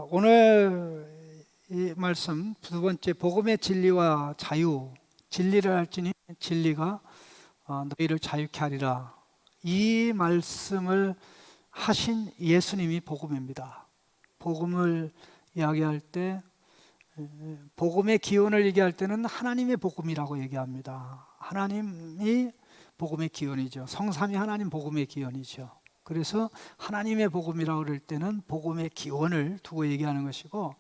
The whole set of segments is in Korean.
오늘 이 말씀 두 번째, 복음의 진리와 자유. 진리를 알지니 진리가 너희를 자유케 하리라. 이 말씀을 하신 예수님이 복음입니다. 복음을 이야기할 때, 복음의 기원을 얘기할 때는 하나님의 복음이라고 얘기합니다. 하나님이 복음의 기원이죠. 성삼위 하나님 복음의 기원이죠. 그래서 하나님의 복음이라고 그럴 때는 복음의 기원을 두고 얘기하는 것이고,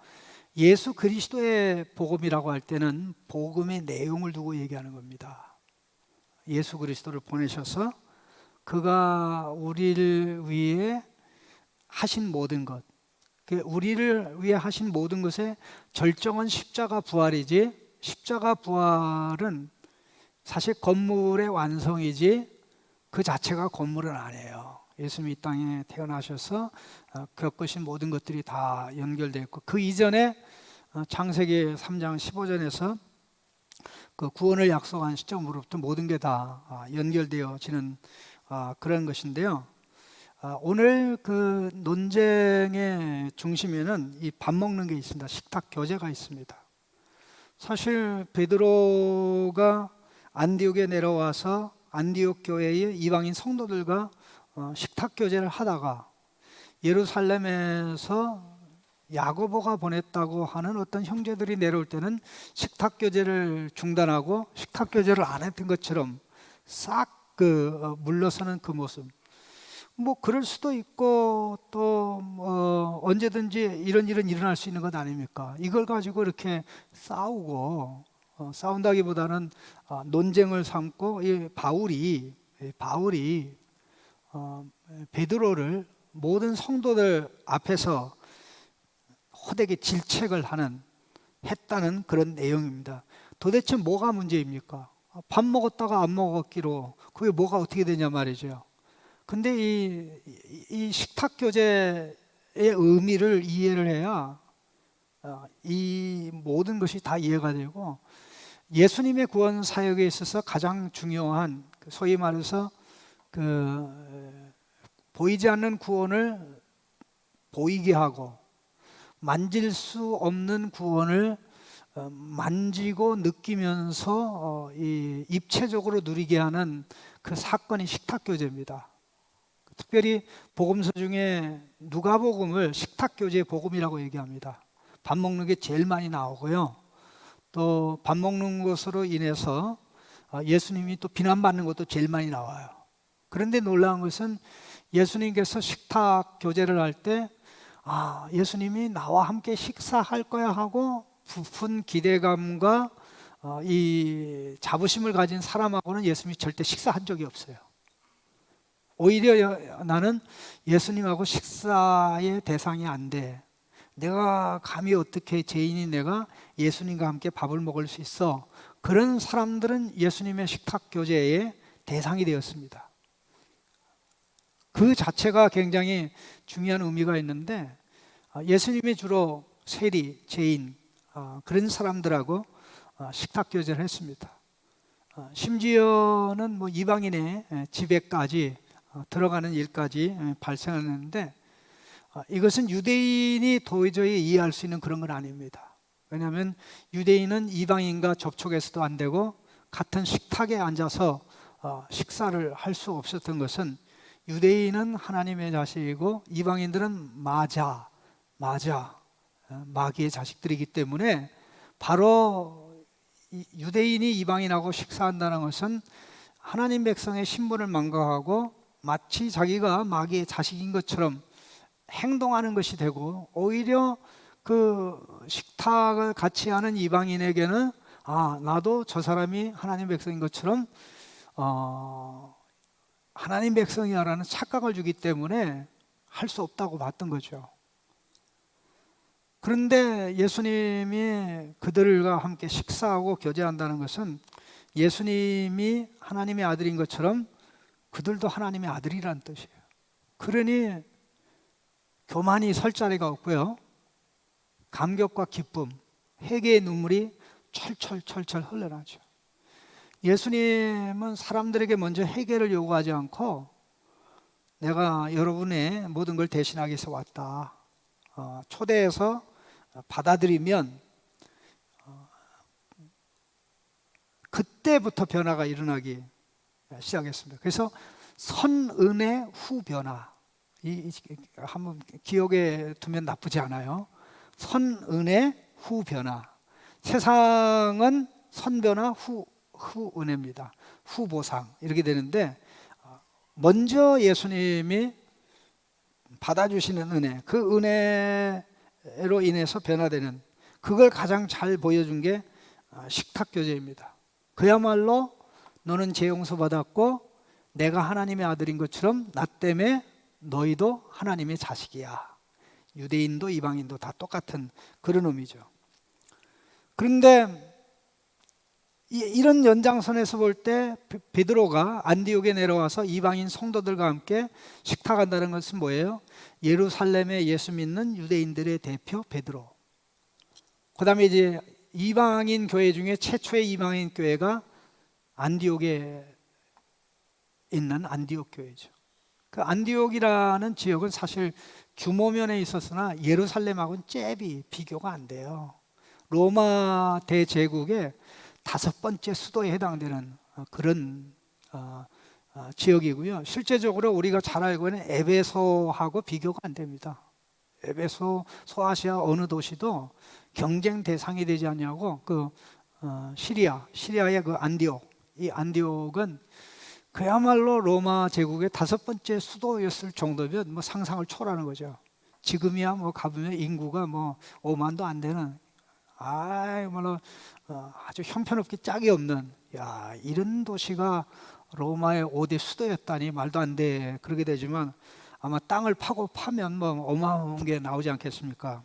예수 그리스도의 복음이라고 할 때는 복음의 내용을 두고 얘기하는 겁니다. 예수 그리스도를 보내셔서 그가 우리를 위해 하신 모든 것, 우리를 위해 하신 모든 것의 절정은 십자가 부활이지, 십자가 부활은 사실 건물의 완성이지 그 자체가 건물은 아니에요. 예수님이 이 땅에 태어나셔서 겪으신 모든 것들이 다 연결되어 있고, 그 이전에 창세기 3장 15절에서 그 구원을 약속한 시점으로부터 모든 게 다 연결되어지는 그런 것인데요. 오늘 그 논쟁의 중심에는 이 밥 먹는 게 있습니다. 식탁 교제가 있습니다. 사실 베드로가 안디옥에 내려와서 안디옥 교회의 이방인 성도들과 식탁 교제를 하다가 예루살렘에서 야고보가 보냈다고 하는 어떤 형제들이 내려올 때는 식탁 교제를 중단하고 식탁 교제를 안 했던 것처럼 싹 물러서는 그 모습, 뭐 그럴 수도 있고 또 언제든지 이런 일은 일어날 수 있는 것 아닙니까? 이걸 가지고 이렇게 싸우고 싸운다기보다는 논쟁을 삼고, 이 바울이 베드로를 모든 성도들 앞에서 호되게 질책을 했다는 그런 내용입니다. 도대체 뭐가 문제입니까? 밥 먹었다가 안 먹었기로 그게 뭐가 어떻게 되냐 말이죠. 근데 이 식탁 교제의 의미를 이해를 해야 이 모든 것이 다 이해가 되고, 예수님의 구원 사역에 있어서 가장 중요한, 소위 말해서 보이지 않는 구원을 보이게 하고, 만질 수 없는 구원을 만지고 느끼면서 입체적으로 누리게 하는 그 사건이 식탁 교제입니다. 특별히 복음서 중에 누가복음을 식탁 교제의 복음이라고 얘기합니다. 밥 먹는 게 제일 많이 나오고요. 또 밥 먹는 것으로 인해서 예수님이 또 비난받는 것도 제일 많이 나와요. 그런데 놀라운 것은 예수님께서 식탁 교제를 할 때 예수님이 나와 함께 식사할 거야 하고 부푼 기대감과 이 자부심을 가진 사람하고는 예수님이 절대 식사한 적이 없어요. 오히려 나는 예수님하고 식사의 대상이 안 돼. 내가 감히 어떻게 죄인인 내가 예수님과 함께 밥을 먹을 수 있어. 그런 사람들은 예수님의 식탁 교제의 대상이 되었습니다. 그 자체가 굉장히 중요한 의미가 있는데, 예수님이 주로 세리, 죄인, 그런 사람들하고 식탁 교제를 했습니다. 심지어는 뭐 이방인의 집에까지 들어가는 일까지 발생했는데, 이것은 유대인이 도저히 이해할 수 있는 그런 건 아닙니다. 왜냐하면 유대인은 이방인과 접촉해서도 안 되고 같은 식탁에 앉아서 식사를 할 수 없었던 것은, 유대인은 하나님의 자식이고 이방인들은 마귀의 자식들이기 때문에, 바로 유대인이 이방인하고 식사한다는 것은 하나님 백성의 신분을 망각하고 마치 자기가 마귀의 자식인 것처럼 행동하는 것이 되고, 오히려 그 식탁을 같이 하는 이방인에게는 나도 저 사람이 하나님 백성인 것처럼 하나님 백성이야라는 착각을 주기 때문에 할 수 없다고 봤던 거죠. 그런데 예수님이 그들과 함께 식사하고 교제한다는 것은 예수님이 하나님의 아들인 것처럼 그들도 하나님의 아들이라는 뜻이에요. 그러니 교만이 설 자리가 없고요, 감격과 기쁨, 회개의 눈물이 철철 흘러나죠. 예수님은 사람들에게 먼저 회개를 요구하지 않고, 내가 여러분의 모든 걸 대신하기 위해서 왔다, 초대해서 받아들이면 그때부터 변화가 일어나기 시작했습니다. 그래서 선은혜 후 변화, 한번 기억에 두면 나쁘지 않아요. 선은혜 후 변화. 세상은 선변화 후 은혜입니다. 후 보상 이렇게 되는데, 먼저 예수님이 받아주시는 은혜, 그 은혜로 인해서 변화되는, 그걸 가장 잘 보여준 게 식탁교제입니다. 그야말로 너는 죄 용서 받았고 내가 하나님의 아들인 것처럼 나 때문에 너희도 하나님의 자식이야. 유대인도 이방인도 다 똑같은 그런 의미죠. 그런데 이런 연장선에서 볼 때 베드로가 안디옥에 내려와서 이방인 성도들과 함께 식탁한다는 것은 뭐예요? 예루살렘에 예수 믿는 유대인들의 대표 베드로. 그 다음에 이제 이방인 교회 중에 최초의 이방인 교회가 안디옥에 있는 안디옥 교회죠. 그 안디옥이라는 지역은 사실 규모면에 있었으나 예루살렘하고는 잽이 비교가 안 돼요. 로마 대제국의 5번째 수도에 해당되는 그런 지역이고요. 실제적으로 우리가 잘 알고 있는 에베소하고 비교가 안 됩니다. 에베소, 소아시아 어느 도시도 경쟁 대상이 되지 않냐고. 시리아의 그 안디옥, 이 안디옥은 그야말로 로마 제국의 5번째 수도였을 정도면 뭐 상상을 초월하는 거죠. 지금이야 뭐 가보면 인구가 뭐 5만도 안 되는, 아주 형편없게 짝이 없는, 이런 도시가 로마의 5대 수도였다니 말도 안 돼. 그러게 되지만 아마 땅을 파면 뭐 어마어마한 게 나오지 않겠습니까?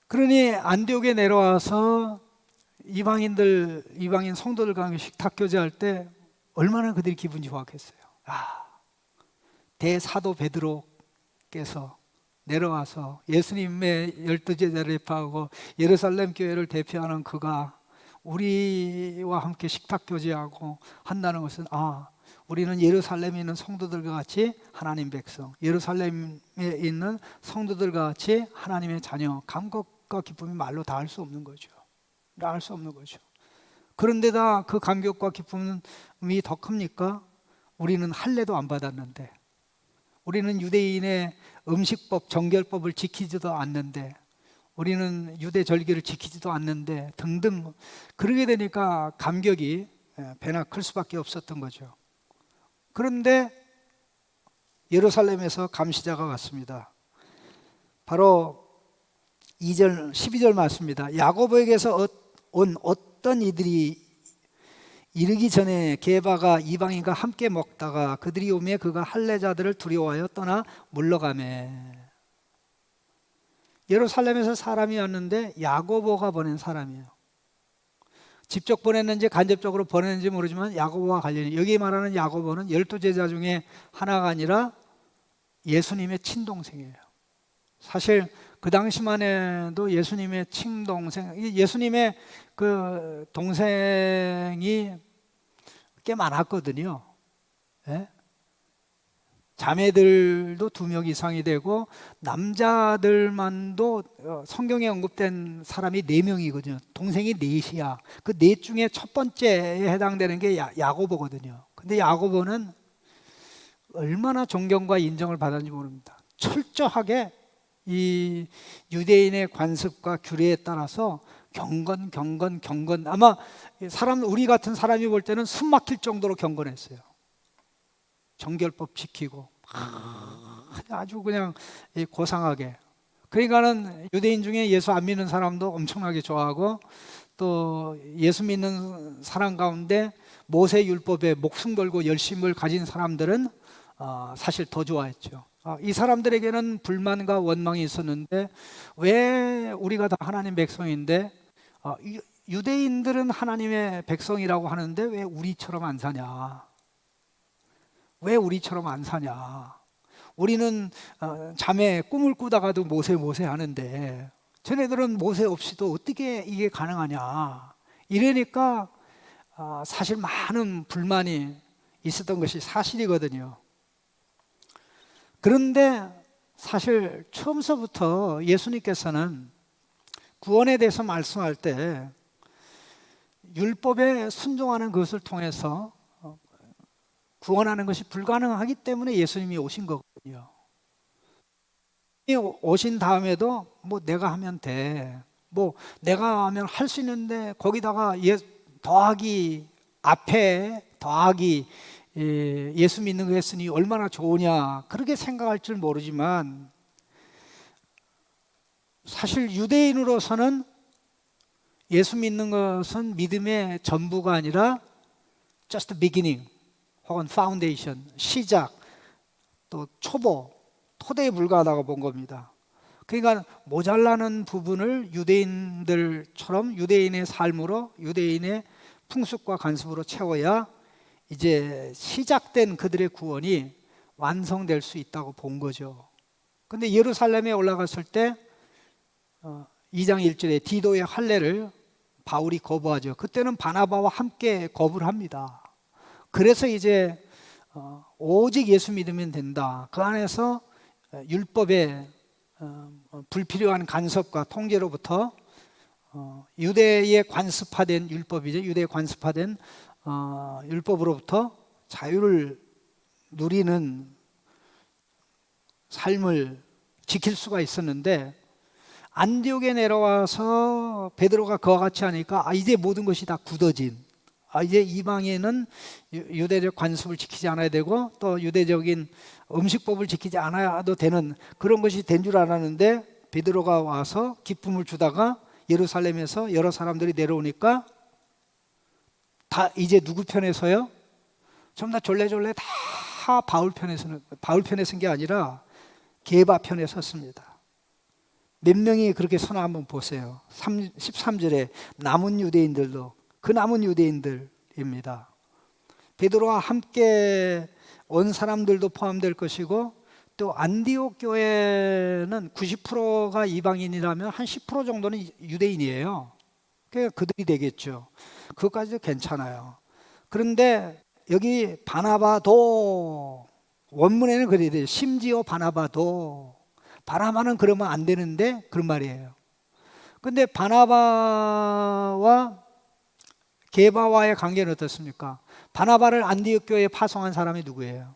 그러니 안디옥에 내려와서 이방인 성도들과 함께 식탁 교제할 때 얼마나 그들이 기분이 좋았겠어요. 대사도 베드로께서 내려와서 예수님의 12제자를 대표하고 예루살렘 교회를 대표하는 그가 우리와 함께 식탁 교제하고 한다는 것은, 우리는 예루살렘에 있는 성도들과 같이 하나님 백성, 예루살렘에 있는 성도들과 같이 하나님의 자녀, 감격과 기쁨이 말로 다 할 수 없는 거죠. 다 할 수 없는 거죠. 그런데다 그 감격과 기쁨이 더 큽니까? 우리는 할례도 안 받았는데, 우리는 유대인의 음식법, 정결법을 지키지도 않는데, 우리는 유대 절기를 지키지도 않는데 등등, 그러게 되니까 감격이 배나 클 수밖에 없었던 거죠. 그런데 예루살렘에서 감시자가 왔습니다. 바로 2절, 12절 말씀입니다. 야고보에게서 온 어떤 이들이 이르기 전에 게바가 이방인과 함께 먹다가 그들이 오매 그가 할례자들을 두려워하여 떠나 물러가매. 예루살렘에서 사람이 왔는데 야고보가 보낸 사람이에요. 직접 보냈는지 간접적으로 보냈는지 모르지만 야고보와 관련이, 여기 말하는 야고보는 12제자 중에 하나가 아니라 예수님의 친동생이에요. 사실 그 당시만 해도 예수님의 친동생, 예수님의 그 동생이 꽤 많았거든요. 예? 자매들도 2명 이상이 되고 남자들만도 성경에 언급된 사람이 4명이거든요. 동생이 4이야. 그 4 중에 첫 번째에 해당되는 게 야고보거든요. 근데 야고보는 얼마나 존경과 인정을 받았는지 모릅니다. 철저하게 이 유대인의 관습과 규례에 따라서 경건, 아마 우리 같은 사람이 볼 때는 숨 막힐 정도로 경건했어요. 정결법 지키고 아주 그냥 고상하게. 그러니까는 유대인 중에 예수 안 믿는 사람도 엄청나게 좋아하고, 또 예수 믿는 사람 가운데 모세 율법에 목숨 걸고 열심을 가진 사람들은 사실 더 좋아했죠. 이 사람들에게는 불만과 원망이 있었는데, 왜 우리가 다 하나님 백성인데 유대인들은 하나님의 백성이라고 하는데 왜 우리처럼 안 사냐? 왜 우리처럼 안 사냐? 우리는 잠에 꿈을 꾸다가도 모세 하는데 쟤네들은 모세 없이도 어떻게 이게 가능하냐? 이러니까 사실 많은 불만이 있었던 것이 사실이거든요. 그런데 사실 처음서부터 예수님께서는 구원에 대해서 말씀할 때 율법에 순종하는 것을 통해서 구원하는 것이 불가능하기 때문에 예수님이 오신 거거든요. 오신 다음에도 뭐 내가 하면 돼, 뭐 내가 하면 할 수 있는데 거기다가 더하기 앞에 더하기 예수 믿는 거 했으니 얼마나 좋으냐, 그렇게 생각할 줄 모르지만 사실 유대인으로서는 예수 믿는 것은 믿음의 전부가 아니라 just beginning 혹은 foundation, 시작, 또 초보, 토대에 불과하다고 본 겁니다. 그러니까 모자라는 부분을 유대인들처럼 유대인의 삶으로, 유대인의 풍습과 관습으로 채워야 이제 시작된 그들의 구원이 완성될 수 있다고 본 거죠. 근데 예루살렘에 올라갔을 때 2장 1절에 디도의 할례를 바울이 거부하죠. 그때는 바나바와 함께 거부를 합니다. 그래서 이제 오직 예수 믿으면 된다. 그 안에서 율법의 불필요한 간섭과 통제로부터 유대에 관습화된 율법이죠. 유대에 관습화된 율법으로부터 자유를 누리는 삶을 지킬 수가 있었는데, 안디옥에 내려와서 베드로가 그와 같이 하니까 이제 모든 것이 다 굳어진, 이제 이방인은 유대적 관습을 지키지 않아야 되고 또 유대적인 음식법을 지키지 않아도 되는 그런 것이 된 줄 알았는데, 베드로가 와서 기쁨을 주다가 예루살렘에서 여러 사람들이 내려오니까 다 이제 누구 편에 서요? 전부 다 졸래졸래 다 바울 편에 선 게 아니라 게바 편에 섰습니다. 몇 명이 그렇게 서나 한번 보세요. 13절에 남은 유대인들도 그 남은 유대인들입니다. 베드로와 함께 온 사람들도 포함될 것이고, 또 안디옥 교회는 90%가 이방인이라면 한 10% 정도는 유대인이에요. 그러니까 그들이 되겠죠. 그것까지도 괜찮아요. 그런데 여기 바나바도, 원문에는 그래야 돼요. 심지어 바나바도, 바나바는 그러면 안 되는데 그런 말이에요. 근데 바나바와 게바와의 관계는 어떻습니까? 바나바를 안디옥 교회에 파송한 사람이 누구예요?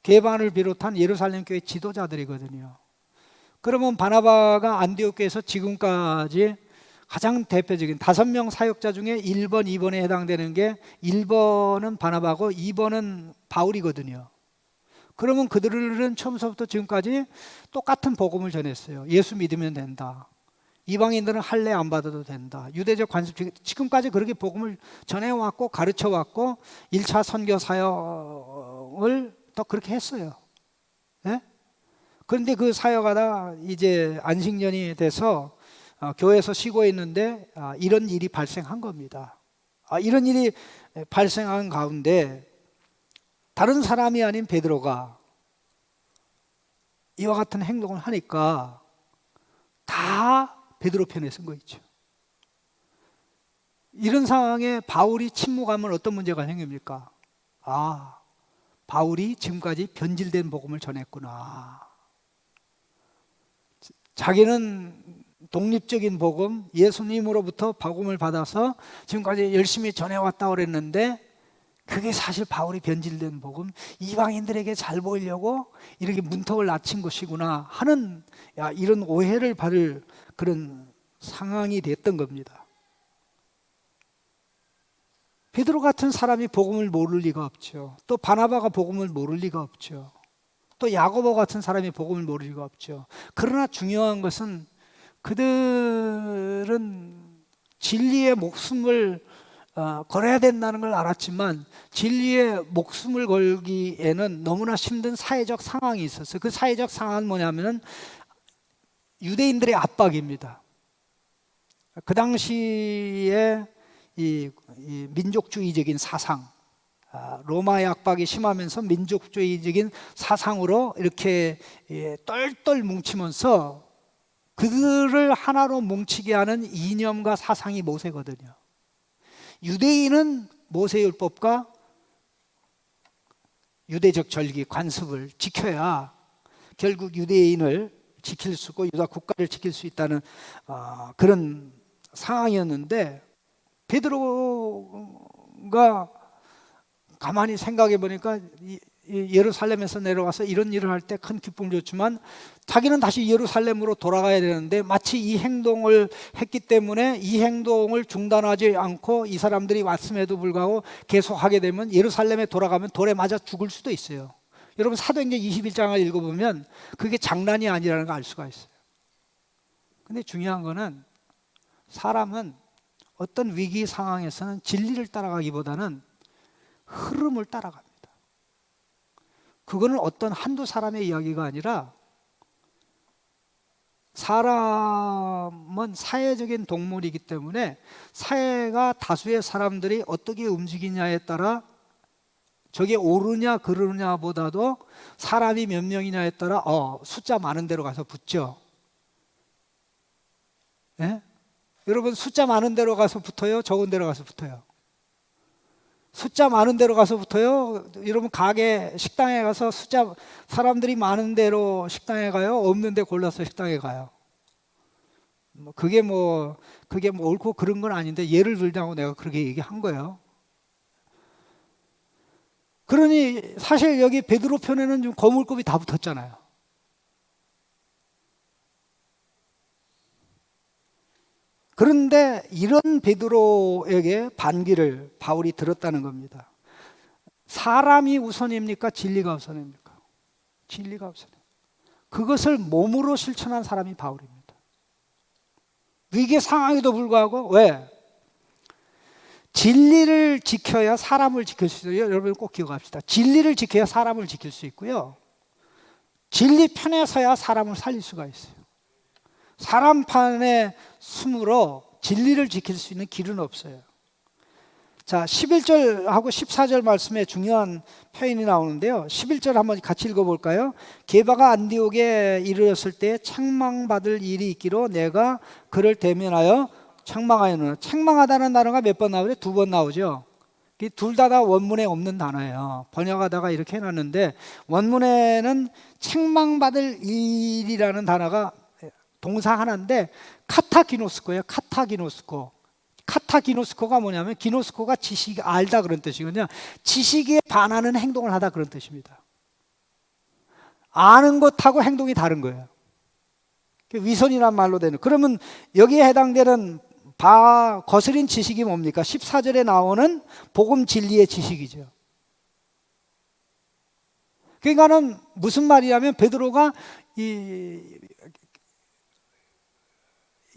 게바를 비롯한 예루살렘 교회 지도자들이거든요. 그러면 바나바가 안디옥 교회에서 지금까지 가장 대표적인 5명 사역자 중에 1번, 2번에 해당되는 게 1번은 바나바고 2번은 바울이거든요. 그러면 그들은 처음부터 지금까지 똑같은 복음을 전했어요. 예수 믿으면 된다. 이방인들은 할례 안 받아도 된다. 유대적 관습, 지금까지 그렇게 복음을 전해왔고 가르쳐왔고 1차 선교 사역을 또 그렇게 했어요. 네? 그런데 그 사역하다 이제 안식년이 돼서 교회에서 쉬고 있는데 이런 일이 발생한 겁니다. 이런 일이 발생한 가운데 다른 사람이 아닌 베드로가 이와 같은 행동을 하니까 다 베드로 편에 쓴 거 있죠. 이런 상황에 바울이 침묵하면 어떤 문제가 생깁니까? 바울이 지금까지 변질된 복음을 전했구나. 자기는 독립적인 복음, 예수님으로부터 복음을 받아서 지금까지 열심히 전해왔다고 그랬는데 그게 사실 바울이 변질된 복음, 이방인들에게 잘 보이려고 이렇게 문턱을 낮춘 것이구나 하는 이런 오해를 받을 그런 상황이 됐던 겁니다. 베드로 같은 사람이 복음을 모를 리가 없죠. 또 바나바가 복음을 모를 리가 없죠. 또 야고보 같은 사람이 복음을 모를 리가 없죠. 그러나 중요한 것은 그들은 진리의 목숨을 걸어야 된다는 걸 알았지만 진리의 목숨을 걸기에는 너무나 힘든 사회적 상황이 있었어요. 그 사회적 상황은 뭐냐면은 유대인들의 압박입니다. 그 당시에 이 민족주의적인 사상, 로마의 압박이 심하면서 민족주의적인 사상으로 이렇게 똘똘 뭉치면서 그들을 하나로 뭉치게 하는 이념과 사상이 모세거든요. 유대인은 모세율법과 유대적 절기, 관습을 지켜야 결국 유대인을 지킬 수 있고 유다 국가를 지킬 수 있다는 그런 상황이었는데, 베드로가 가만히 생각해 보니까 예루살렘에서 내려와서 이런 일을 할 때 큰 기쁨을 줬지만 자기는 다시 예루살렘으로 돌아가야 되는데, 마치 이 행동을 했기 때문에 이 행동을 중단하지 않고 이 사람들이 왔음에도 불구하고 계속 하게 되면 예루살렘에 돌아가면 돌에 맞아 죽을 수도 있어요. 여러분 사도행전 21장을 읽어보면 그게 장난이 아니라는 걸 알 수가 있어요. 근데 중요한 거는 사람은 어떤 위기 상황에서는 진리를 따라가기보다는 흐름을 따라갑니다. 그거는 어떤 한두 사람의 이야기가 아니라, 사람은 사회적인 동물이기 때문에 사회가 다수의 사람들이 어떻게 움직이냐에 따라 저게 옳으냐 그르냐 보다도 사람이 몇 명이냐에 따라 숫자 많은 데로 가서 붙죠. 예? 여러분 숫자 많은 데로 가서 붙어요? 적은 데로 가서 붙어요? 숫자 많은 데로 가서 붙어요? 여러분 가게 식당에 가서 사람들이 많은 데로 식당에 가요? 없는 데 골라서 식당에 가요? 그게 옳고 그런 건 아닌데 예를 들자고 내가 그렇게 얘기한 거예요. 그러니 사실 여기 베드로 편에는 좀 거물급이 다 붙었잖아요. 그런데 이런 베드로에게 반기를 바울이 들었다는 겁니다. 사람이 우선입니까? 진리가 우선입니까? 진리가 우선입니다. 그것을 몸으로 실천한 사람이 바울입니다. 위기 상황에도 불구하고, 왜? 진리를 지켜야 사람을 지킬 수 있어요. 여러분 꼭 기억합시다. 진리를 지켜야 사람을 지킬 수 있고요, 진리 편에 서야 사람을 살릴 수가 있어요. 사람 편에 숨으로 진리를 지킬 수 있는 길은 없어요. 자, 11절하고 14절 말씀에 중요한 표현이 나오는데요, 11절 한번 같이 읽어볼까요? 게바가 안디옥에 이르렀을 때 책망받을 일이 있기로 내가 그를 대면하여 책망하였노라. 책망하다는 단어가 몇 번 나오죠? 2번 나오죠. 둘 다 원문에 없는 단어예요. 번역하다가 이렇게 해놨는데, 원문에는 책망받을 일이라는 단어가 동사 하나인데 카타기노스코예요. 카타기노스코가 뭐냐면, 기노스코가 지식 알다 그런 뜻이거든요. 지식에 반하는 행동을 하다 그런 뜻입니다. 아는 것하고 행동이 다른 거예요. 위선이란 말로 되는. 그러면 여기에 해당되는 거스린 지식이 뭡니까? 14절에 나오는 복음 진리의 지식이죠. 그러니까는 무슨 말이냐면, 베드로가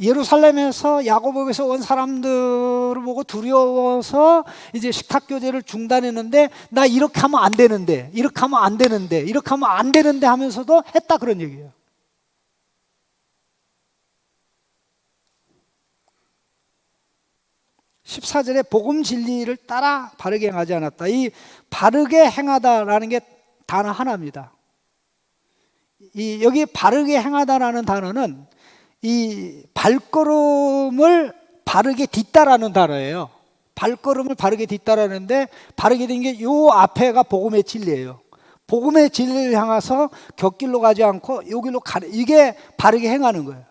예루살렘에서 야고보에서 온 사람들을 보고 두려워서 이제 식탁 교제를 중단했는데, 나 이렇게 하면 안 되는데, 이렇게 하면 안 되는데, 이렇게 하면 안 되는데 하면서도 했다 그런 얘기예요. (14절에) 복음 진리를 따라 바르게 행하지 않았다. 이 바르게 행하다라는 게 단어 하나입니다. 여기 바르게 행하다라는 단어는 이 발걸음을 바르게 딛다라는 단어예요. 발걸음을 바르게 딛다라는데, 바르게 된 게 요 앞에가 복음의 진리예요. 복음의 진리를 향해서 곁길로 가지 않고 요 길로 가는, 이게 바르게 행하는 거예요.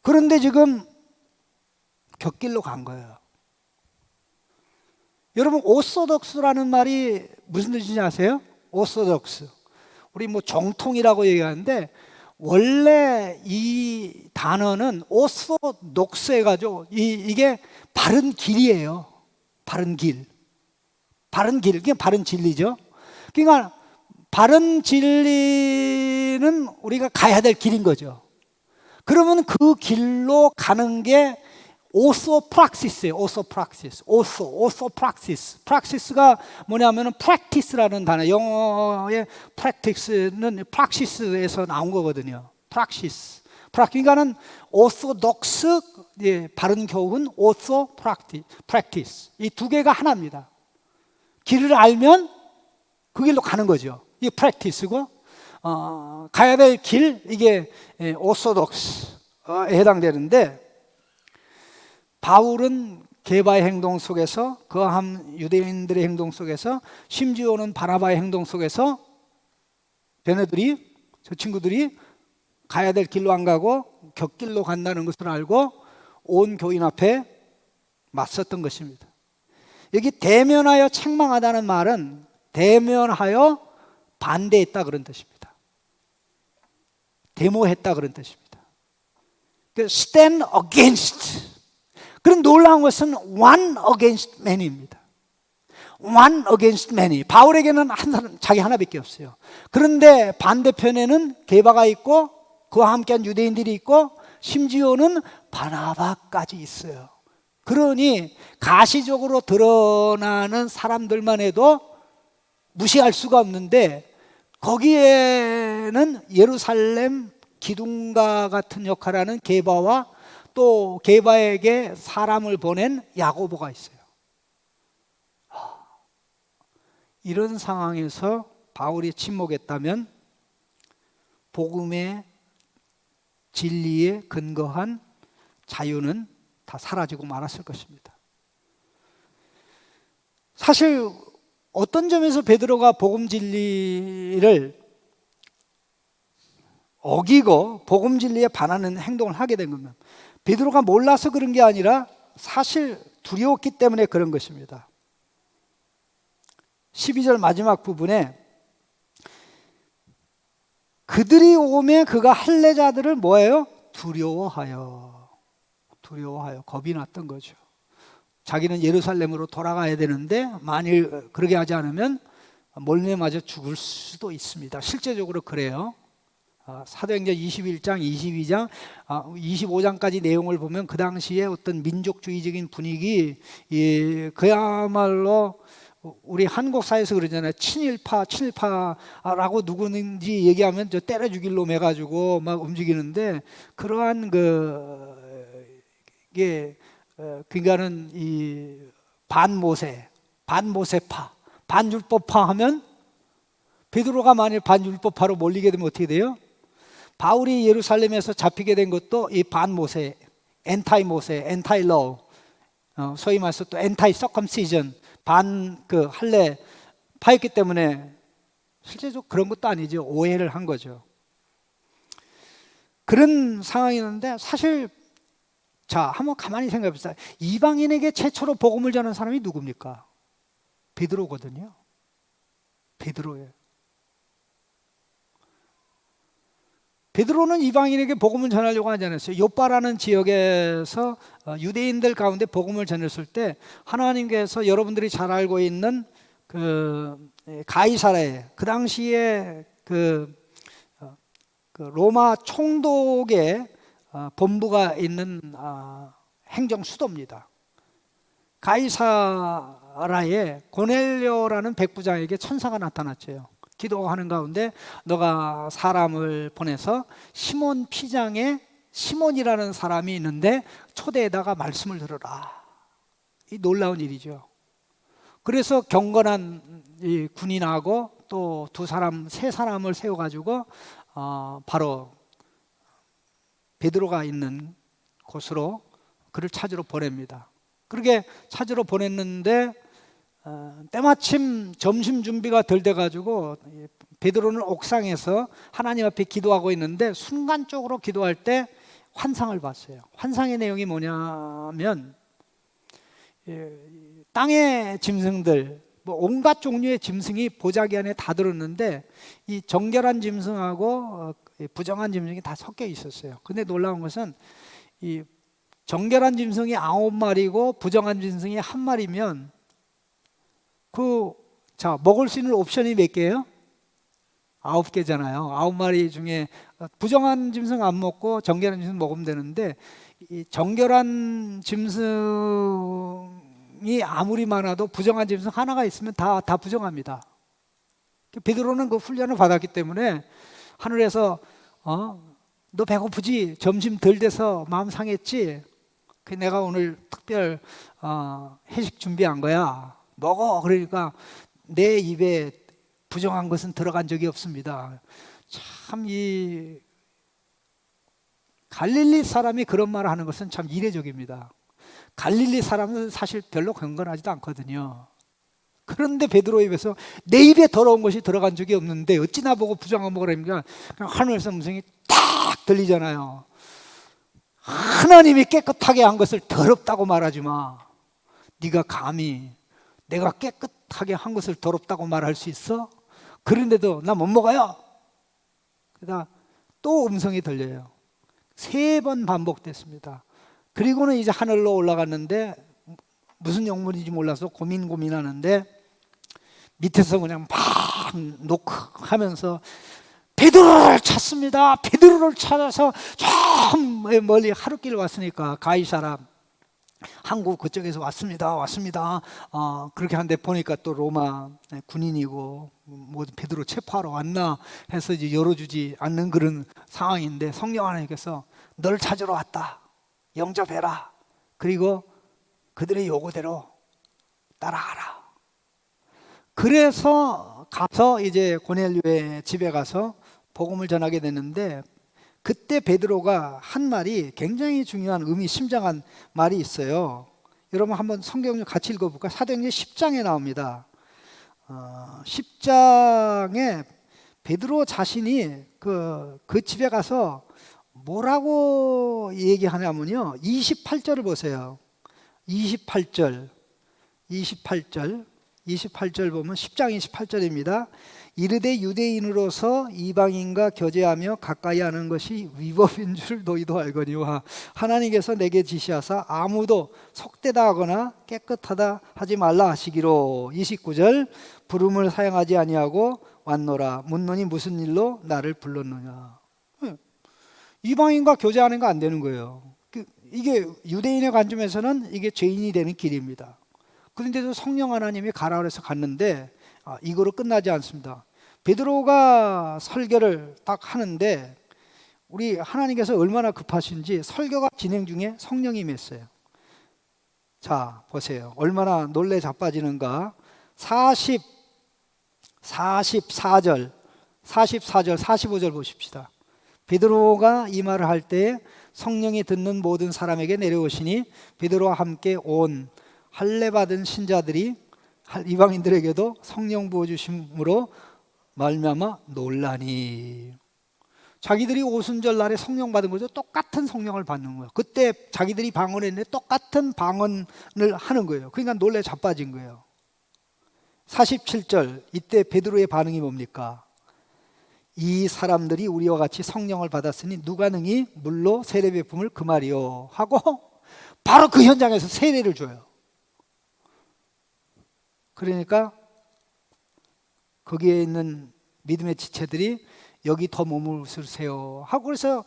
그런데 지금 곁길로 간 거예요. 여러분 오소독스라는 말이 무슨 뜻인지 아세요? 오소독스, 우리 정통이라고 얘기하는데, 원래 이 단어는 오소독스 해가지고 이게 바른 길이에요. 바른 길, 그게 바른 진리죠. 그러니까 바른 진리는 우리가 가야 될 길인 거죠. 그러면 그 길로 가는 게 오소프락시스예요. 프락시스가 뭐냐면은 practice라는 단어, 영어의 practice는 practice에서 나온 거거든요. 그러니까는 오소독스, 바른 교훈, practice, 이 두 개가 하나입니다. 길을 알면 그 길로 가는 거죠. 이게 practice고, 가야 될 길, 이게 오소독스에 해당되는데, 바울은 게바의 행동 속에서, 그한 유대인들의 행동 속에서, 심지어는 바나바의 행동 속에서 걔네들이 저 친구들이 가야 될 길로 안 가고 곁길로 간다는 것을 알고 온 교인 앞에 맞섰던 것입니다. 여기 대면하여 책망하다는 말은 대면하여 반대했다 그런 뜻입니다. 데모했다 그런 뜻입니다. stand against. 그런 놀라운 것은 one against many입니다. one against many. 바울에게는 한 사람, 자기 하나밖에 없어요. 그런데 반대편에는 게바가 있고 그와 함께한 유대인들이 있고 심지어는 바나바까지 있어요. 그러니 가시적으로 드러나는 사람들만 해도 무시할 수가 없는데 거기에는 예루살렘 기둥가 같은 역할을 하는 게바와 또 게바에게 사람을 보낸 야고보가 있어요. 이런 상황에서 바울이 침묵했다면 복음의 진리에 근거한 자유는 다 사라지고 말았을 것입니다. 사실 어떤 점에서 베드로가 복음 진리를 어기고 복음 진리에 반하는 행동을 하게 된 겁니다. 베드로가 몰라서 그런 게 아니라 사실 두려웠기 때문에 그런 것입니다. 12절 마지막 부분에 그들이 오매 그가 할례자들을 뭐예요? 두려워하여 겁이 났던 거죠. 자기는 예루살렘으로 돌아가야 되는데 만일 그러게 하지 않으면 몰래 맞아 죽을 수도 있습니다. 실제적으로 그래요. 사도행전 21장, 22장, 25장까지 내용을 보면 그 당시에 어떤 민족주의적인 분위기, 그야말로 우리 한국 사회에서 그러잖아요. 친일파라고 누구든지 얘기하면 저 때려 죽일 놈 해가지고 막 움직이는데 그러한 그러니까는 이 반모세파, 반율법파 하면 베드로가 만일 반율법파로 몰리게 되면 어떻게 돼요? 바울이 예루살렘에서 잡히게 된 것도 이 반모세, 엔타이 로우, 소위 말해서 또 엔타이 서컴시전, 할례 파였기 때문에 실제적으로 그런 것도 아니죠. 오해를 한 거죠. 그런 상황이었는데 사실 자, 한번 가만히 생각해 보세요. 이방인에게 최초로 복음을 전한 사람이 누굽니까? 베드로거든요. 베드로예요. 베드로는 이방인에게 복음을 전하려고 하지 않았어요. 요빠라는 지역에서 유대인들 가운데 복음을 전했을 때 하나님께서 여러분들이 잘 알고 있는 그 가이사랴에 그 당시에 그 로마 총독의 본부가 있는 행정 수도입니다. 가이사랴에 고넬료라는 백부장에게 천사가 나타났죠. 기도하는 가운데 너가 사람을 보내서 시몬 피장에 시몬이라는 사람이 있는데 초대에다가 말씀을 들으라. 이 놀라운 일이죠. 그래서 경건한 이 군인하고 또 세 사람을 세워가지고 바로 베드로가 있는 곳으로 그를 찾으러 보냅니다. 그렇게 찾으러 보냈는데 때마침 점심 준비가 덜 돼가지고 베드로는 옥상에서 하나님 앞에 기도하고 있는데 순간적으로 기도할 때 환상을 봤어요. 환상의 내용이 뭐냐면 땅의 짐승들, 온갖 종류의 짐승이 보자기 안에 다 들었는데 이 정결한 짐승하고 부정한 짐승이 다 섞여 있었어요. 근데 놀라운 것은 이 정결한 짐승이 9마리고 부정한 짐승이 1마리면 먹을 수 있는 옵션이 몇 개예요? 9개잖아요. 9마리 중에 부정한 짐승 안 먹고 정결한 짐승 먹으면 되는데 이 정결한 짐승이 아무리 많아도 부정한 짐승 하나가 있으면 다 부정합니다. 베드로는 그 훈련을 받았기 때문에 하늘에서 너 배고프지? 점심 덜 돼서 마음 상했지? 내가 오늘 특별 회식 준비한 거야. 먹어. 그러니까 내 입에 부정한 것은 들어간 적이 없습니다. 참 이 갈릴리 사람이 그런 말을 하는 것은 참 이례적입니다. 갈릴리 사람은 사실 별로 경건하지도 않거든요. 그런데 베드로 입에서 내 입에 더러운 것이 들어간 적이 없는데 어찌 나보고 부정한 먹으라니까 그냥 하늘에서 음성이 딱 들리잖아요. 하나님이 깨끗하게 한 것을 더럽다고 말하지 마. 네가 감히 내가 깨끗하게 한 것을 더럽다고 말할 수 있어? 그런데도 나 못 먹어요. 그러다 또 음성이 들려요. 3번 반복됐습니다. 그리고는 이제 하늘로 올라갔는데 무슨 영문인지 몰라서 고민하는데 밑에서 그냥 막 녹하면서 베드로를 찾습니다. 베드로를 찾아서 저 멀리 하룻길 왔으니까 가이 사람 한국 그쪽에서 왔습니다. 그렇게 하는데 보니까 또 로마 군인이고 뭐 베드로 체포하러 왔나 해서 이제 열어주지 않는 그런 상황인데 성령 하나님께서 널 찾으러 왔다. 영접해라. 그리고 그들의 요구대로 따라가라. 그래서 가서 이제 고넬료의 집에 가서 복음을 전하게 됐는데 그때 베드로가 한 말이 굉장히 중요한 의미심장한 말이 있어요. 여러분 한번 성경 좀 같이 읽어볼까요? 사도행전 10장에 나옵니다. 10장에 베드로 자신이 그 집에 가서 뭐라고 얘기하냐면요 28절을 보세요. 28절 보면 10장 28절입니다. 이르되 유대인으로서 이방인과 교제하며 가까이 하는 것이 위법인 줄 너희도 알거니와 하나님께서 내게 지시하사 아무도 속되다 하거나 깨끗하다 하지 말라 하시기로. 29절 부름을 사용하지 아니하고 왔노라. 묻노니 무슨 일로 나를 불렀느냐. 이방인과 교제하는 거 안 되는 거예요. 이게 유대인의 관점에서는 이게 죄인이 되는 길입니다. 그런데도 성령 하나님이 가라 그래서 갔는데 이거로 끝나지 않습니다. 베드로가 설교를 딱 하는데 우리 하나님께서 얼마나 급하신지 설교가 진행 중에 성령이 임했어요. 자 보세요. 얼마나 놀래 자빠지는가. 44절 45절 보십시다. 베드로가 이 말을 할 때 성령이 듣는 모든 사람에게 내려오시니 베드로와 함께 온 할례 받은 신자들이 이방인들에게도 성령 부어주심으로 말미암아 놀라니. 자기들이 오순절 날에 성령 받은 거죠. 똑같은 성령을 받는 거예요. 그때 자기들이 방언했는데 똑같은 방언을 하는 거예요. 그러니까 놀래 자빠진 거예요. 47절 이때 베드로의 반응이 뭡니까? 이 사람들이 우리와 같이 성령을 받았으니 누가 능히 물로 세례 베품을 금하리요 하고 바로 그 현장에서 세례를 줘요. 그러니까 거기에 있는 믿음의 지체들이 여기 더 머무르세요 하고 그래서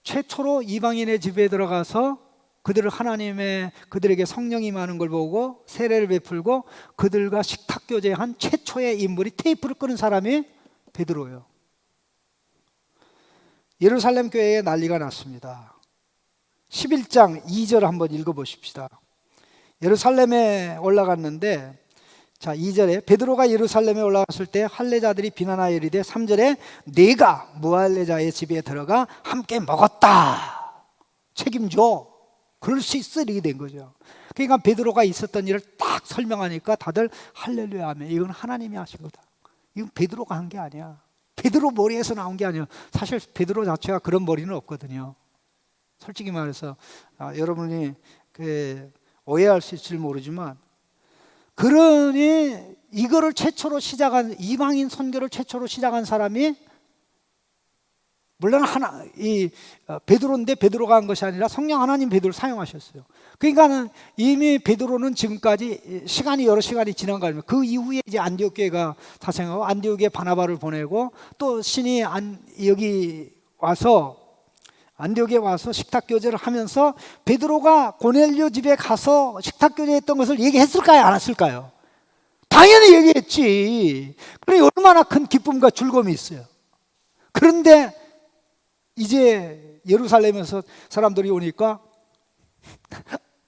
최초로 이방인의 집에 들어가서 그들에게 성령이 임하는 걸 보고 세례를 베풀고 그들과 식탁 교제한 최초의 인물이 테이프를 끄는 사람이 베드로예요. 예루살렘 교회에 난리가 났습니다. 11장 2절 한번 읽어보십시다. 예루살렘에 올라갔는데 자 2절에 베드로가 예루살렘에 올라갔을 때 할례자들이 비난하여 이르되 3절에 네가 무할례자의 집에 들어가 함께 먹었다. 책임져. 그럴 수 있어. 이렇게 된 거죠. 그러니까 베드로가 있었던 일을 딱 설명하니까 다들 할렐루야 하며 이건 하나님이 하신 거다. 이건 베드로가 한 게 아니야. 베드로 머리에서 나온 게 아니에요. 사실 베드로 자체가 그런 머리는 없거든요. 솔직히 말해서 여러분이 오해할 수 있을지 모르지만 그러니 이거를 최초로 시작한 이방인 선교를 최초로 시작한 사람이 물론 베드로인데 베드로가 한 것이 아니라 성령 하나님 베드로를 사용하셨어요. 그러니까는 이미 베드로는 지금까지 여러 시간이 지난 거 아닙니까? 그 이후에 이제 안디옥 교회가 탄생하고 안디옥에 바나바를 보내고 또 신이 여기 와서 안디옥에 와서 식탁 교제를 하면서 베드로가 고넬료 집에 가서 식탁 교제했던 것을 얘기했을까요? 안 했을까요? 당연히 얘기했지. 그래 얼마나 큰 기쁨과 즐거움이 있어요. 그런데 이제 예루살렘에서 사람들이 오니까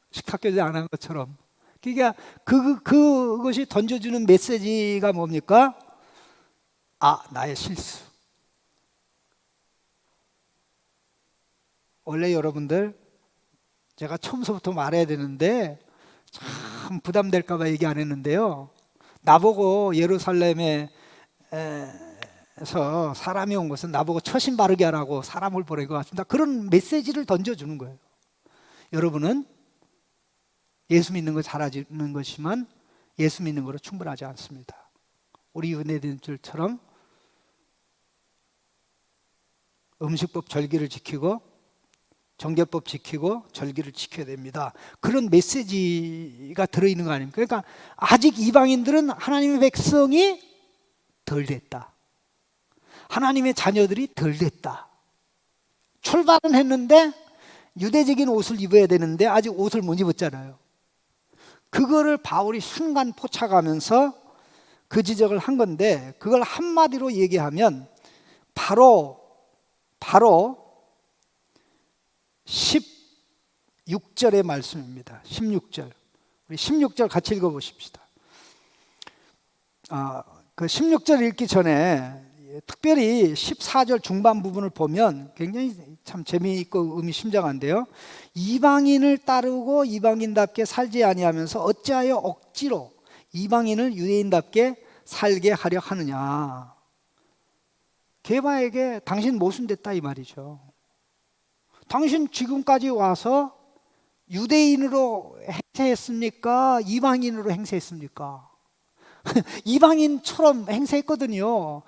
식탁 교제 안 한 것처럼. 그러니까 그것이 던져주는 메시지가 뭡니까? 나의 실수. 원래 여러분들 제가 처음서부터 말해야 되는데 참 부담될까 봐 얘기 안 했는데요. 나보고 예루살렘에서 사람이 온 것은 나보고 처신 바르게 하라고 사람을 보낸 것 같습니다. 그런 메시지를 던져주는 거예요. 여러분은 예수 믿는 거 잘하는 것이지만 예수 믿는 거로 충분하지 않습니다. 우리 유대인들처럼 음식법 절기를 지키고 정결법 지키고 절기를 지켜야 됩니다. 그런 메시지가 들어있는 거 아닙니까? 그러니까 아직 이방인들은 하나님의 백성이 덜 됐다. 하나님의 자녀들이 덜 됐다. 출발은 했는데 유대적인 옷을 입어야 되는데 아직 옷을 못 입었잖아요. 그거를 바울이 순간 포착하면서 그 지적을 한 건데, 그걸 한마디로 얘기하면 바로 16절의 말씀입니다. 16절. 우리 16절 같이 읽어보십시다. 그 16절 읽기 전에 특별히 14절 중반 부분을 보면 굉장히 참 재미있고 의미심장한데요. 이방인을 따르고 이방인답게 살지 아니하면서 어찌하여 억지로 이방인을 유대인답게 살게 하려 하느냐. 게바에게 당신 모순됐다 이 말이죠. 당신 지금까지 와서 유대인으로 행세했습니까? 이방인으로 행세했습니까? 이방인처럼 행세했거든요.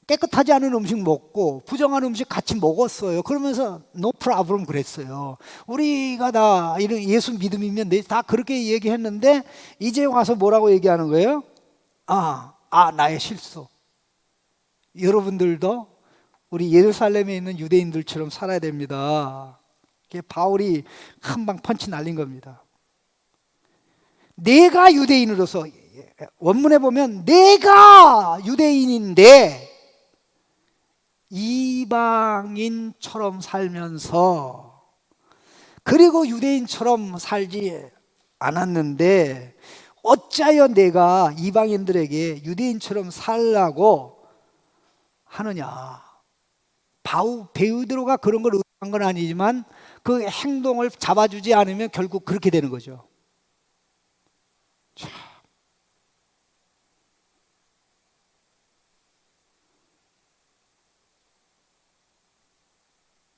깨끗하지 않은 음식 먹고 부정한 음식 같이 먹었어요. 그러면서 no problem 그랬어요. 우리가 다 이런 예수 믿음이면 다 그렇게 얘기했는데 이제 와서 뭐라고 얘기하는 거예요? 나의 실수. 여러분들도 우리 예루살렘에 있는 유대인들처럼 살아야 됩니다. 바울이 한방 펀치 날린 겁니다. 내가 유대인으로서, 원문에 보면 내가 유대인인데 이방인처럼 살면서, 그리고 유대인처럼 살지 않았는데 어찌하여 내가 이방인들에게 유대인처럼 살라고 하느냐. 베드로가 그런 걸 의도한 건 아니지만 그 행동을 잡아주지 않으면 결국 그렇게 되는 거죠. 참.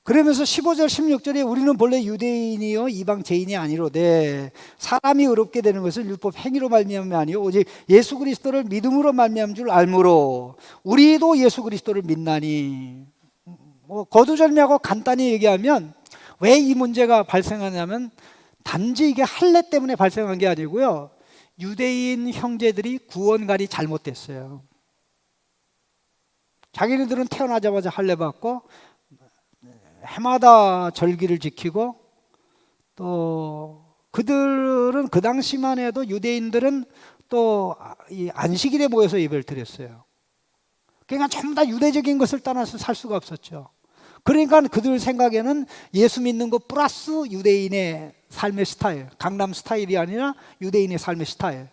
그러면서 15절 16절에 우리는 본래 유대인이요 이방 죄인이 아니로되 사람이 의롭게 되는 것은 율법 행위로 말미암이 아니요 오직 예수 그리스도를 믿음으로 말미암은 줄 알므로 우리도 예수 그리스도를 믿나니. 거두절미하고 간단히 얘기하면 왜 이 문제가 발생하냐면 단지 이게 할례 때문에 발생한 게 아니고요, 유대인 형제들이 구원관이 잘못됐어요. 자기네들은 태어나자마자 할례 받고 해마다 절기를 지키고, 또 그들은 그 당시만 해도 유대인들은 또 이 안식일에 모여서 예배를 드렸어요. 그러니까 전부 다 유대적인 것을 떠나서 살 수가 없었죠. 그러니까 그들 생각에는 예수 믿는 것 플러스 유대인의 삶의 스타일, 강남 스타일이 아니라 유대인의 삶의 스타일.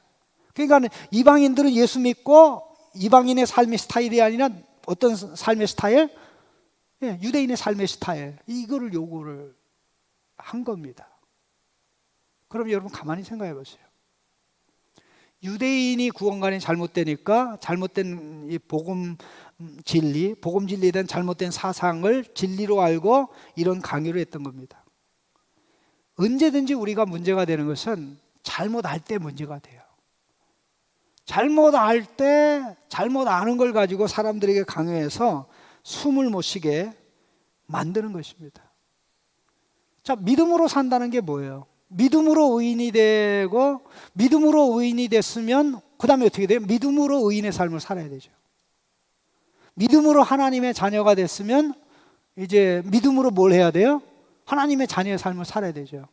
그러니까 이방인들은 예수 믿고 이방인의 삶의 스타일이 아니라 어떤 삶의 스타일? 유대인의 삶의 스타일. 이거를 요구를 한 겁니다. 그럼 여러분 가만히 생각해 보세요. 유대인이 구원관이 잘못되니까 잘못된 이 복음 진리에 대한 잘못된 사상을 진리로 알고 이런 강요를 했던 겁니다. 언제든지 우리가 문제가 되는 것은 잘못 알 때 문제가 돼요. 잘못 알 때 잘못 아는 걸 가지고 사람들에게 강요해서 숨을 못 쉬게 만드는 것입니다. 자, 믿음으로 산다는 게 뭐예요? 믿음으로 의인이 되고, 믿음으로 의인이 됐으면 그 다음에 어떻게 돼요? 믿음으로 의인의 삶을 살아야 되죠. 믿음으로 하나님의 자녀가 됐으면 이제 믿음으로 뭘 해야 돼요? 하나님의 자녀의 삶을 살아야 되죠.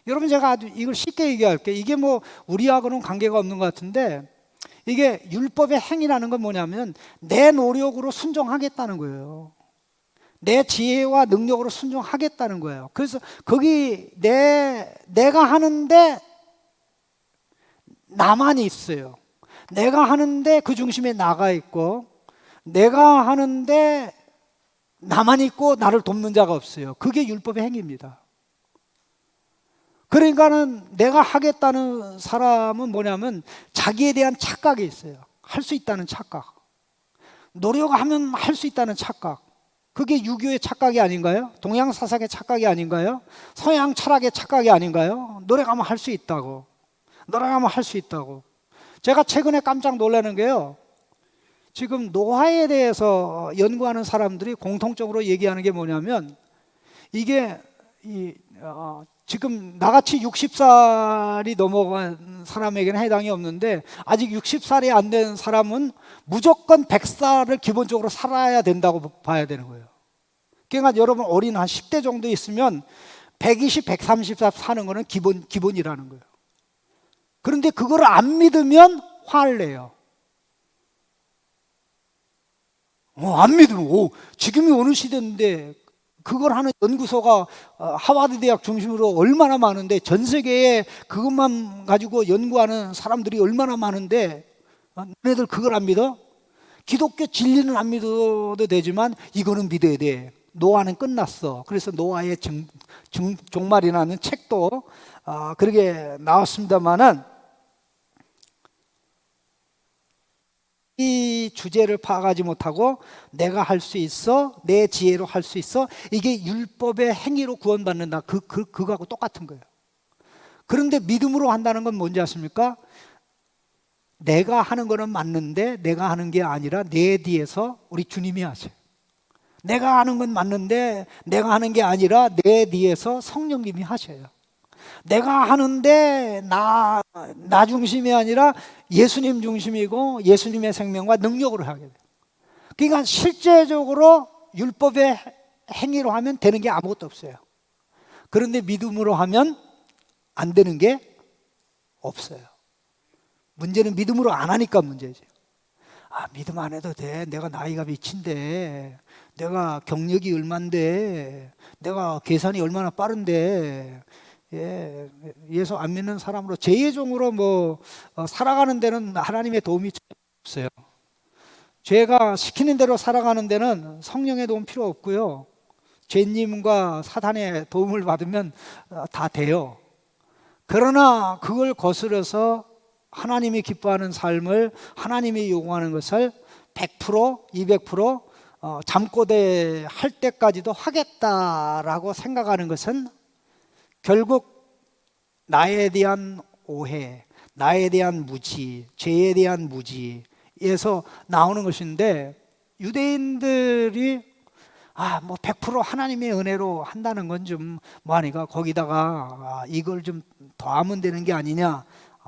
여러분, 제가 아주 이걸 쉽게 얘기할게요. 이게 뭐 우리하고는 관계가 없는 것 같은데, 이게 율법의 행위라는 건 뭐냐면 내 노력으로 순종하겠다는 거예요. 내 지혜와 능력으로 순종하겠다는 거예요. 그래서 거기 내가 하는데 나만 있어요. 내가 하는데 그 중심에 나가 있고, 내가 하는데 나만 있고 나를 돕는 자가 없어요. 그게 율법의 행위입니다. 그러니까는 내가 하겠다는 사람은 뭐냐면 자기에 대한 착각이 있어요. 할 수 있다는 착각. 노력하면 할 수 있다는 착각. 그게 유교의 착각이 아닌가요? 동양 사상의 착각이 아닌가요? 서양 철학의 착각이 아닌가요? 노력하면 할 수 있다고. 노력하면 할 수 있다고. 제가 최근에 깜짝 놀라는 게요, 지금 노화에 대해서 연구하는 사람들이 공통적으로 얘기하는 게 뭐냐면, 이게 지금 나같이 60살이 넘어간 사람에게는 해당이 없는데, 아직 60살이 안 된 사람은 무조건 100살을 기본적으로 살아야 된다고 봐야 되는 거예요. 그러니까 여러분 어린 한 10대 정도 있으면 120, 130살 사는 거는 기본이라는 거예요. 그런데 그걸 안 믿으면 화를 내요. 안 믿으면 지금이 어느 시대인데, 그걸 하는 연구소가 하버드 대학 중심으로 얼마나 많은데, 전 세계에 그것만 가지고 연구하는 사람들이 얼마나 많은데, 너네들 그걸 안 믿어? 기독교 진리는 안 믿어도 되지만 이거는 믿어야 돼. 노아는 끝났어. 그래서 노아의 종말이라는 책도 그렇게 나왔습니다만은, 이 주제를 파악하지 못하고 내가 할 수 있어, 내 지혜로 할 수 있어, 이게 율법의 행위로 구원받는다, 그거하고 똑같은 거예요. 그런데 믿음으로 한다는 건 뭔지 아십니까? 내가 하는 거는 맞는데 내가 하는 게 아니라 내 뒤에서 우리 주님이 하세요. 내가 하는 건 맞는데 내가 하는 게 아니라 내 뒤에서 성령님이 하셔요. 내가 하는데 나 중심이 아니라 예수님 중심이고 예수님의 생명과 능력으로 하게 돼요. 그러니까 실제적으로 율법의 행위로 하면 되는 게 아무것도 없어요. 그런데 믿음으로 하면 안 되는 게 없어요. 문제는 믿음으로 안 하니까 문제죠. 믿음 안 해도 돼. 내가 나이가 몇인데, 내가 경력이 얼만데, 내가 계산이 얼마나 빠른데, 예수 안 믿는 사람으로 제의종으로 살아가는 데는 하나님의 도움이 없어요. 죄가 시키는 대로 살아가는 데는 성령의 도움 필요 없고요, 죄님과 사단의 도움을 받으면 다 돼요. 그러나 그걸 거스려서 하나님이 기뻐하는 삶을, 하나님이 요구하는 것을 100%, 200% 잠꼬대 할 때까지도 하겠다라고 생각하는 것은 결국 나에 대한 오해, 나에 대한 무지, 죄에 대한 무지에서 나오는 것인데, 유대인들이 100% 하나님의 은혜로 한다는 건 좀 뭐하니까 거기다가 이걸 좀 더하면 되는 게 아니냐,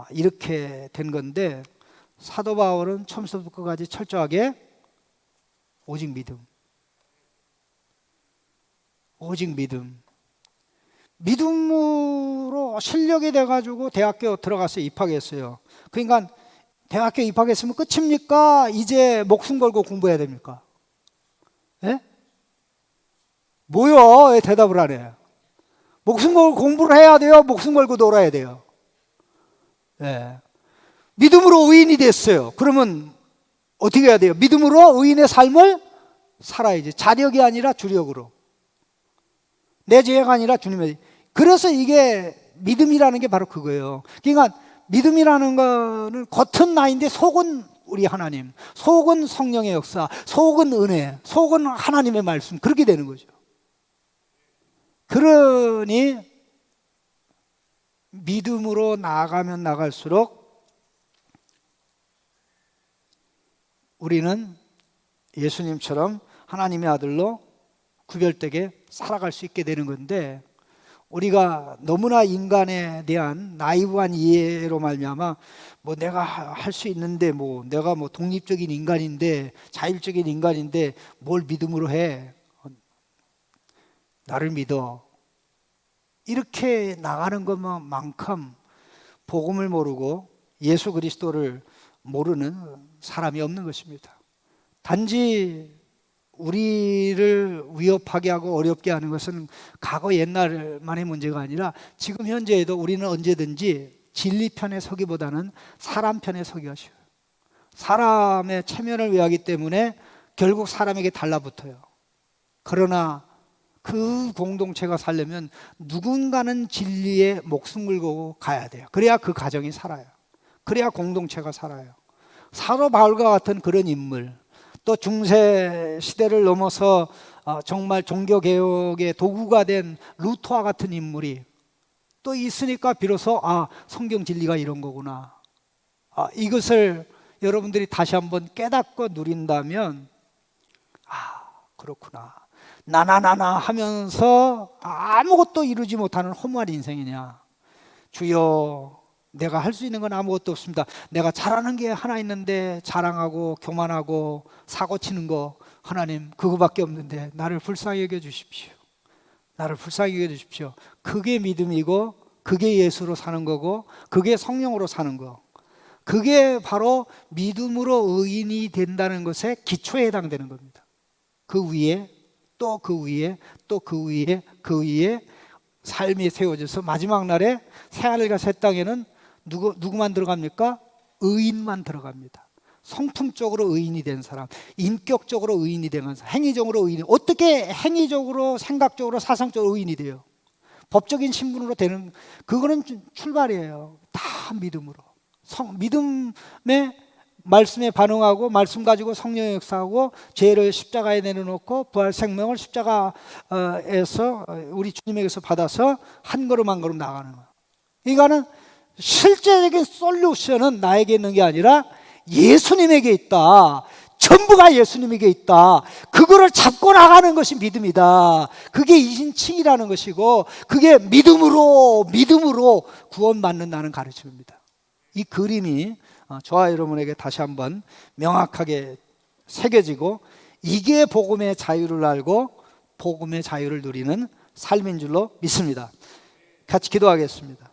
이렇게 된 건데, 사도 바울은 처음부터 끝까지 철저하게 오직 믿음, 오직 믿음, 믿음으로 실력이 돼가지고 대학교 들어가서 입학했어요. 그러니까 대학교 입학했으면 끝입니까? 이제 목숨 걸고 공부해야 됩니까? 예? 뭐요? 왜 대답을 안 해요? 목숨 걸고 공부를 해야 돼요? 목숨 걸고 놀아야 돼요? 예. 믿음으로 의인이 됐어요. 그러면 어떻게 해야 돼요? 믿음으로 의인의 삶을 살아야지. 자력이 아니라 주력으로. 내 죄가 아니라 주님의. 그래서 이게 믿음이라는 게 바로 그거예요. 그러니까 믿음이라는 거는 겉은 나인데 속은 우리 하나님, 속은 성령의 역사, 속은 은혜, 속은 하나님의 말씀, 그렇게 되는 거죠. 그러니 믿음으로 나아가면 나갈수록 우리는 예수님처럼 하나님의 아들로 구별되게 살아갈 수 있게 되는 건데, 우리가 너무나 인간에 대한 나이브한 이해로 말미암아 내가 할 수 있는데, 내가 독립적인 인간인데, 자율적인 인간인데 뭘 믿음으로 해, 나를 믿어, 이렇게 나가는 것만큼 복음을 모르고 예수 그리스도를 모르는 사람이 없는 것입니다. 단지 우리를 위협하게 하고 어렵게 하는 것은 과거 옛날만의 문제가 아니라 지금 현재에도 우리는 언제든지 진리 편에 서기보다는 사람 편에 서기가 쉬워요. 사람의 체면을 위하기 때문에 결국 사람에게 달라붙어요. 그러나 그 공동체가 살려면 누군가는 진리에 목숨 걸고 가야 돼요. 그래야 그 가정이 살아요. 그래야 공동체가 살아요. 사도 바울과 같은 그런 인물, 또 중세 시대를 넘어서 정말 종교개혁의 도구가 된 루터와 같은 인물이 또 있으니까 비로소 성경 진리가 이런 거구나, 이것을 여러분들이 다시 한번 깨닫고 누린다면 그렇구나, 나나나나 하면서 아무것도 이루지 못하는 허무한 인생이냐. 주여, 내가 할 수 있는 건 아무것도 없습니다. 내가 잘하는 게 하나 있는데 자랑하고 교만하고 사고치는 거, 하나님 그거밖에 없는데 나를 불쌍히 여겨주십시오. 나를 불쌍히 여겨주십시오. 그게 믿음이고, 그게 예수로 사는 거고, 그게 성령으로 사는 거, 그게 바로 믿음으로 의인이 된다는 것의 기초에 해당되는 겁니다. 그 위에 또 그 위에 또 그 위에 그 위에 삶이 세워져서 마지막 날에 새하늘과 새 땅에는 누구만 들어갑니까? 의인만 들어갑니다. 성품적으로 의인이 된 사람, 인격적으로 의인이 된 사람, 행위적으로 의인이, 어떻게 행위적으로, 생각적으로, 사상적으로 의인이 돼요? 법적인 신분으로 되는, 그거는 출발이에요. 다 믿음으로. 믿음의 말씀에 반응하고, 말씀 가지고 성령의 역사하고, 죄를 십자가에 내려놓고 부활 생명을 십자가에서 우리 주님에게서 받아서 한 걸음 한 걸음 나가는 거예요. 이거는 실제적인 솔루션은 나에게 있는 게 아니라 예수님에게 있다. 전부가 예수님에게 있다. 그거를 잡고 나가는 것이 믿음이다. 그게 이신칭이라는 것이고, 그게 믿음으로 구원받는다는 가르침입니다. 이 그림이 저와 여러분에게 다시 한번 명확하게 새겨지고, 이게 복음의 자유를 알고 복음의 자유를 누리는 삶인 줄로 믿습니다. 같이 기도하겠습니다.